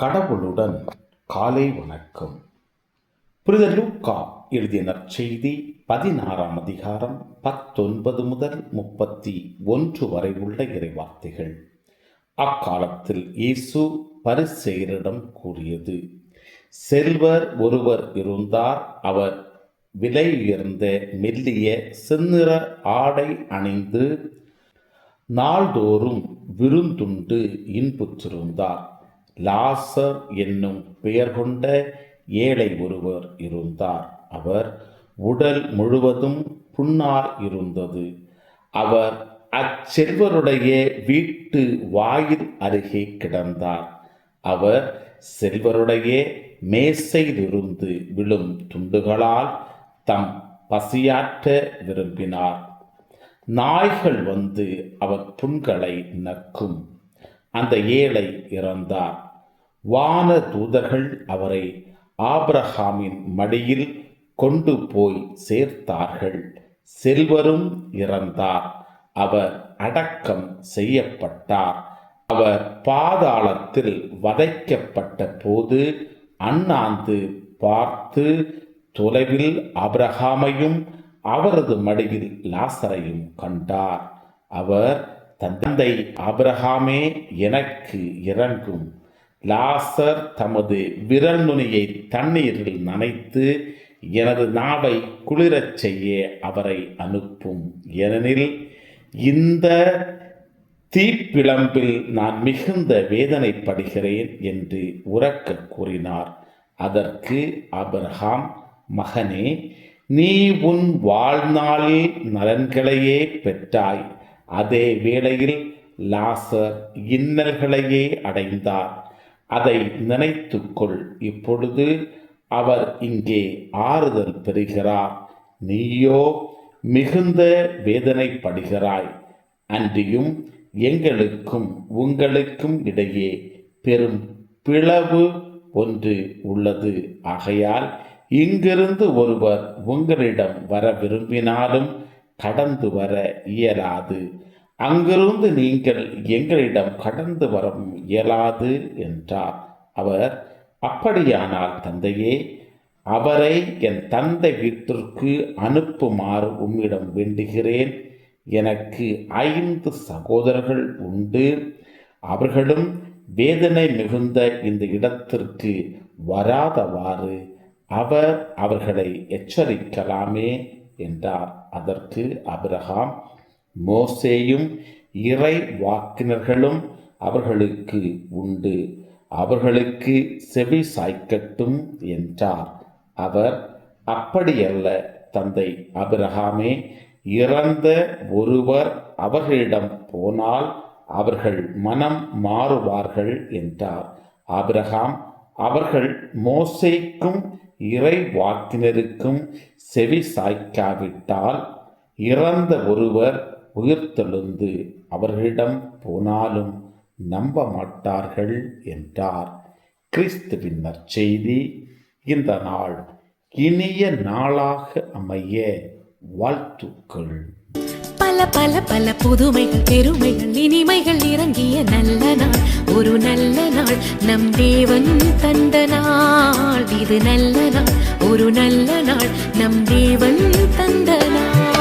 கடவுளுடன் காலை வணக்கம். புனித லூக்கா எழுதிய நற்செய்தி 16ஆம் அதிகாரம் 19 முதல் 31 வரை உள்ள இறைவார்த்தைகள். அக்காலத்தில் இயேசு பரிசேயரிடம் கூறியது: செல்வர் ஒருவர் இருந்தார். அவர் விலையுயர்ந்த மெல்லிய செந்நிற ஆடை அணிந்து நாள்தோறும் விருந்துண்டு இன்புற்றிருந்தார். லாசர் என்னும் பெயர் கொண்ட ஏழை ஒருவர் இருந்தார். அவர் உடல் முழுவதும் புண்ணாய் இருந்தது. அவர் அச்செல்வருடைய வீட்டு வாயில் அருகே கிடந்தார். அவர் செல்வருடைய மேசையிலிருந்து விழும் துண்டுகளால் தம் பசியாற்ற விரும்பினார். நாய்கள் வந்து அவர் புண்களை நக்கும். அந்த ஏழை இறந்தார். வான தூதர்கள் அவரை ஆபிரகாமின் மடியில் கொண்டு போய் சேர்த்தார்கள். செல்வரும் இறந்தார். அவர் அடக்கம் செய்யப்பட்டார். அவர் பாதாளத்தில் வதைக்கப்பட்ட போது அண்ணாந்து பார்த்து தொலைவில் ஆபிரகாமையும் அவரது மடியில் லாசரையும் கண்டார். அவர், தந்தை ஆபிரகாமே, எனக்கு இரங்கும். லாசர் தமது விரல் நுனியை தண்ணீரில் நனைத்து எனது நாவை குளிரச் செய்ய அவரை அனுப்பும். ஏனெனில் இந்த தீப்பிழம்பில் நான் மிகுந்த வேதனைப்படுகிறேன் என்று உரக்க கூறினார். அதற்கு ஆபிரகாம், மகனே, நீ உன் வாழ்நாளில் நலன்களையே பெற்றாய். அதே வேளையில் லாசர் இன்னல்களையே அடைந்தார். அதை நினைத்துக்கொள். இப்பொழுது அவர் இங்கே ஆறுதல் பெறுகிறார். நீயோ மிகுந்த வேதனைப்படுகிறாய். அன்றியும் எங்களுக்கும் உங்களுக்கும் இடையே பெரும் பிளவு ஒன்று உள்ளது. ஆகையால் இங்கிருந்து ஒருவர் உங்களிடம் வர விரும்பினாலும் கடந்து வர இயலாது. அங்கிருந்து நீங்கள் எங்களிடம் கடந்து வரவும் இயலாது என்றார். அவர், அப்படியானால் தந்தையே, அவரை என் தந்தை வீட்டிற்கு அனுப்புமாறு உம்மிடம் வேண்டுகிறேன். எனக்கு 5 சகோதரர்கள் உண்டு. அவர்களும் வேதனை மிகுந்த இந்த இடத்திற்கு வராதவாறு அவர் அவர்களை எச்சரிக்கலாமே என்றார். அதற்கு ஆபிரகாம், மோசேயும் இறை வாக்கினர்களும் அவர்களுக்கு உண்டு. அவர்களுக்கு செவி சாய்க்கட்டும் என்றார். அவர், அப்படியல்ல தந்தை ஆபிரகாமே, இறந்த ஒருவர் அவர்களிடம் போனால் அவர்கள் மனம் மாறுவார்கள் என்றார். ஆபிரகாம், அவர்கள் மோசேக்கும் இறை வாக்கினருக்கும் செவி சாய்க்காவிட்டால் இறந்த ஒருவர் உயிர்த்தெழுந்து அவர்களிடம் போனாலும் நம்ப மாட்டார்கள் என்றார். கிறிஸ்துவின் நற்செய்தி. இந்த நாள் இனிய நாளாக அமைய வாழ்த்துக்கள். பல பல பல புதுமைகள், பெருமைகள், இனிமைகள் இறங்கிய நல்ல நாள், ஒரு நல்ல நாள், நம் தேவன் தந்த நாள். இது நல்ல நாள், ஒரு நல்ல நாள், நம் தேவன் தந்த நாள்.